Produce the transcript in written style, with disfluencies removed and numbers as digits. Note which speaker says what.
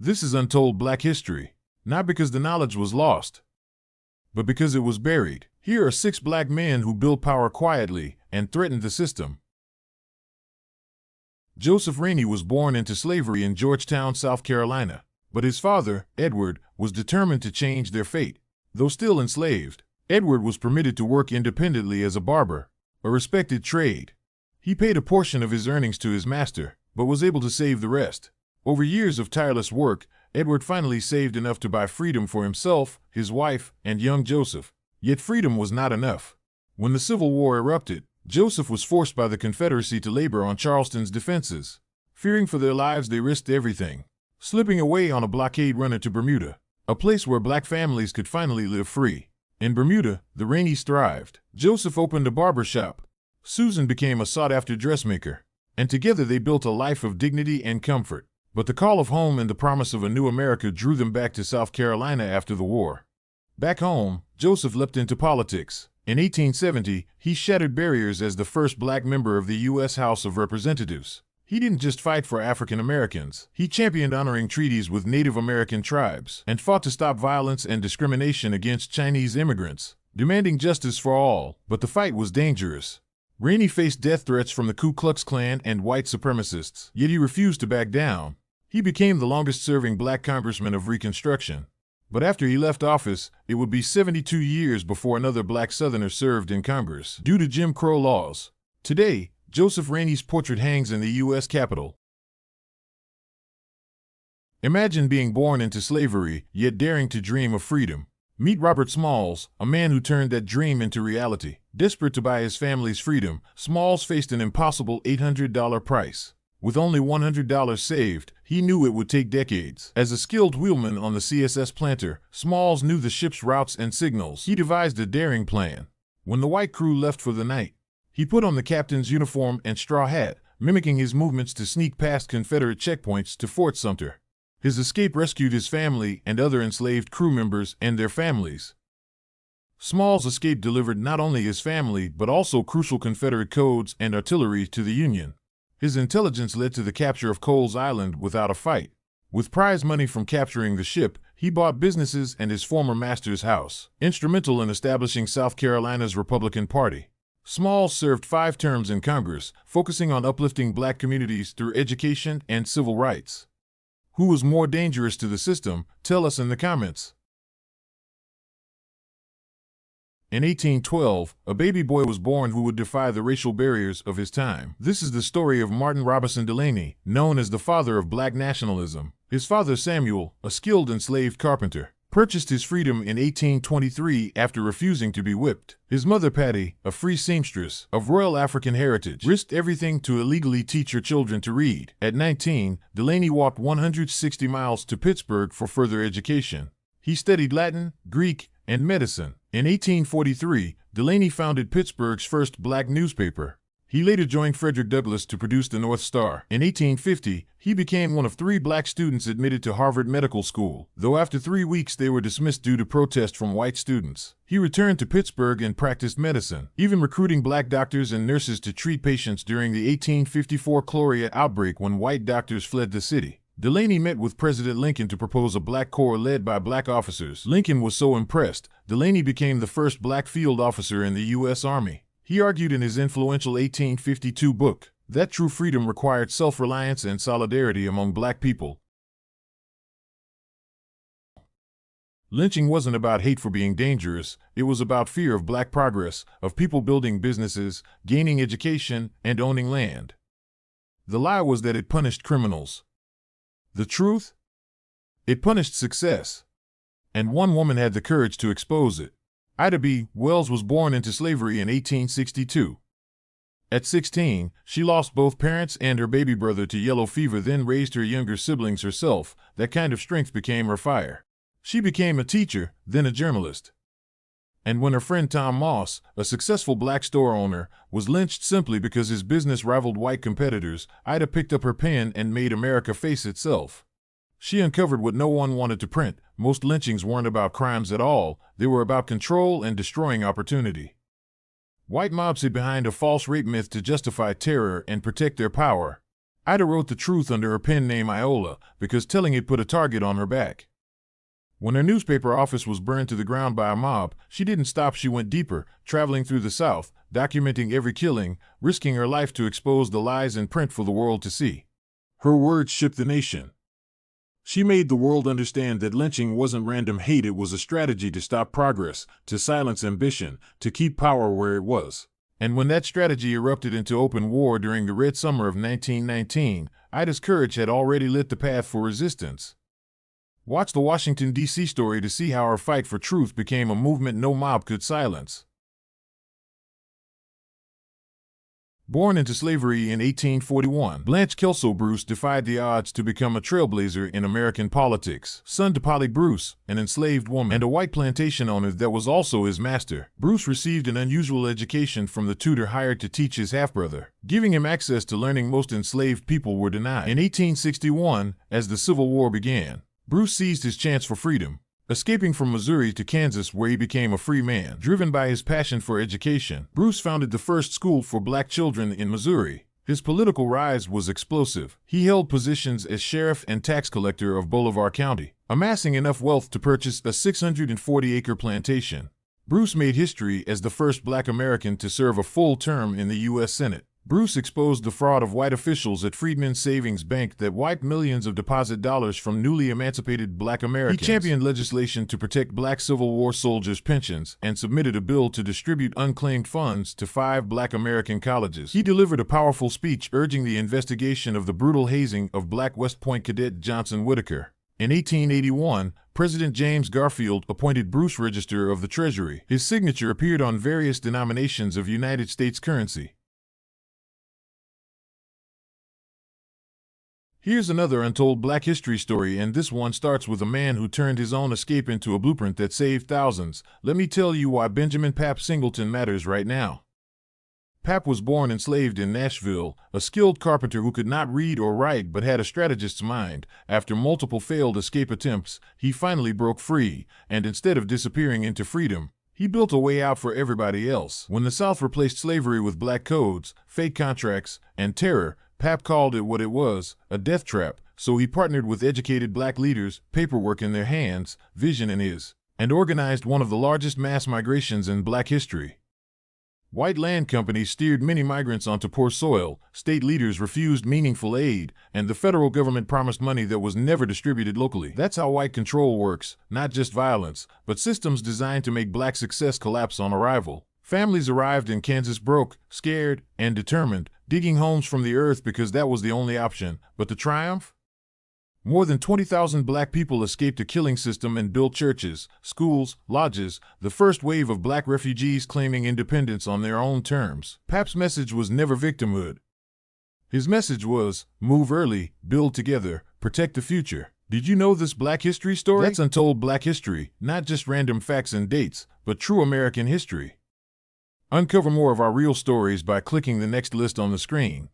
Speaker 1: This is untold black history, not because the knowledge was lost, but because it was buried. Here are 6 black men who built power quietly and threatened the system. Joseph Rainey was born into slavery in Georgetown, South Carolina, but his father, Edward, was determined to change their fate. Though still enslaved, Edward was permitted to work independently as a barber, a respected trade. He paid a portion of his earnings to his master, but was able to save the rest. Over years of tireless work, Edward finally saved enough to buy freedom for himself, his wife, and young Joseph. Yet freedom was not enough. When the Civil War erupted, Joseph was forced by the Confederacy to labor on Charleston's defenses. Fearing for their lives, they risked everything, slipping away on a blockade runner to Bermuda, a place where black families could finally live free. In Bermuda, the Raineys thrived. Joseph opened a barber shop. Susan became a sought-after dressmaker, and together they built a life of dignity and comfort. But the call of home and the promise of a new America drew them back to South Carolina after the war. Back home, Joseph leapt into politics. In 1870, he shattered barriers as the first black member of the U.S. House of Representatives. He didn't just fight for African Americans. He championed honoring treaties with Native American tribes and fought to stop violence and discrimination against Chinese immigrants, demanding justice for all. But the fight was dangerous. Rainey faced death threats from the Ku Klux Klan and white supremacists, yet he refused to back down. He became the longest-serving black congressman of Reconstruction. But after he left office, it would be 72 years before another black Southerner served in Congress due to Jim Crow laws. Today, Joseph Rainey's portrait hangs in the U.S. Capitol. Imagine being born into slavery, yet daring to dream of freedom. Meet Robert Smalls, a man who turned that dream into reality. Desperate to buy his family's freedom, Smalls faced an impossible $800 price. With only $100 saved, he knew it would take decades. As a skilled wheelman on the CSS Planter, Smalls knew the ship's routes and signals. He devised a daring plan. When the white crew left for the night, he put on the captain's uniform and straw hat, mimicking his movements to sneak past Confederate checkpoints to Fort Sumter. His escape rescued his family and other enslaved crew members and their families. Smalls' escape delivered not only his family but also crucial Confederate codes and artillery to the Union. His intelligence led to the capture of Coles Island without a fight. With prize money from capturing the ship, he bought businesses and his former master's house, instrumental in establishing South Carolina's Republican Party. Smalls served 5 terms in Congress, focusing on uplifting black communities through education and civil rights. Who was more dangerous to the system? Tell us in the comments. In 1812, a baby boy was born who would defy the racial barriers of his time. This is the story of Martin Robinson Delany, known as the father of black nationalism. His father Samuel, a skilled enslaved carpenter, purchased his freedom in 1823 after refusing to be whipped. His mother Patty, a free seamstress of royal African heritage, risked everything to illegally teach her children to read. At 19, Delany walked 160 miles to Pittsburgh for further education. He studied Latin, Greek, and medicine. In 1843, Delany founded Pittsburgh's first black newspaper. He later joined Frederick Douglass to produce the North Star. In 1850, he became one of 3 black students admitted to Harvard Medical School, though after 3 weeks they were dismissed due to protest from white students. He returned to Pittsburgh and practiced medicine, even recruiting black doctors and nurses to treat patients during the 1854 cholera outbreak when white doctors fled the city. Delany met with President Lincoln to propose a black corps led by black officers. Lincoln was so impressed, Delany became the first black field officer in the U.S. Army. He argued in his influential 1852 book that true freedom required self-reliance and solidarity among black people. Lynching wasn't about hate for being dangerous, it was about fear of black progress, of people building businesses, gaining education, and owning land. The lie was that it punished criminals. The truth? It punished success. And one woman had the courage to expose it. Ida B. Wells was born into slavery in 1862. At 16, she lost both parents and her baby brother to yellow fever, then raised her younger siblings herself. That kind of strength became her fire. She became a teacher, then a journalist. And when her friend Tom Moss, a successful black store owner, was lynched simply because his business rivaled white competitors, Ida picked up her pen and made America face itself. She uncovered what no one wanted to print. Most lynchings weren't about crimes at all, they were about control and destroying opportunity. White mobs hid behind a false rape myth to justify terror and protect their power. Ida wrote the truth under her pen name Iola because telling it put a target on her back. When her newspaper office was burned to the ground by a mob, she didn't stop. She went deeper, traveling through the South, documenting every killing, risking her life to expose the lies in print for the world to see. Her words shook the nation. She made the world understand that lynching wasn't random hate, it was a strategy to stop progress, to silence ambition, to keep power where it was. And when that strategy erupted into open war during the Red Summer of 1919, Ida's courage had already lit the path for resistance. Watch the Washington, D.C. story to see how her fight for truth became a movement no mob could silence. Born into slavery in 1841, Blanche Kelso Bruce defied the odds to become a trailblazer in American politics. Son to Polly Bruce, an enslaved woman, and a white plantation owner that was also his master, Bruce received an unusual education from the tutor hired to teach his half-brother, giving him access to learning most enslaved people were denied. In 1861, as the Civil War began, Bruce seized his chance for freedom, escaping from Missouri to Kansas where he became a free man. Driven by his passion for education, Bruce founded the first school for black children in Missouri. His political rise was explosive. He held positions as sheriff and tax collector of Bolivar County, amassing enough wealth to purchase a 640-acre plantation. Bruce made history as the first black American to serve a full term in the U.S. Senate. Bruce exposed the fraud of white officials at Freedmen's Savings Bank that wiped millions of deposit dollars from newly emancipated black Americans. He championed legislation to protect black Civil War soldiers' pensions and submitted a bill to distribute unclaimed funds to 5 black American colleges. He delivered a powerful speech urging the investigation of the brutal hazing of black West Point cadet Johnson Whitaker. In 1881, President James Garfield appointed Bruce Register of the Treasury. His signature appeared on various denominations of United States currency. Here's another untold black history story, and this one starts with a man who turned his own escape into a blueprint that saved thousands. Let me tell you why Benjamin Pap Singleton matters right now. Pap was born enslaved in Nashville, a skilled carpenter who could not read or write but had a strategist's mind. After multiple failed escape attempts, he finally broke free, and instead of disappearing into freedom, he built a way out for everybody else. When the South replaced slavery with black codes, fake contracts, and terror, Pap called it what it was, a death trap, so he partnered with educated black leaders, paperwork in their hands, vision in his, and organized one of the largest mass migrations in black history. White land companies steered many migrants onto poor soil, state leaders refused meaningful aid, and the federal government promised money that was never distributed locally. That's how white control works, not just violence, but systems designed to make black success collapse on arrival. Families arrived in Kansas broke, scared, and determined, digging homes from the earth because that was the only option. But the triumph? More than 20,000 black people escaped a killing system and built churches, schools, lodges, the first wave of black refugees claiming independence on their own terms. Pap's message was never victimhood. His message was, move early, build together, protect the future. Did you know this black history story? That's untold black history, not just random facts and dates, but true American history. Uncover more of our real stories by clicking the next list on the screen.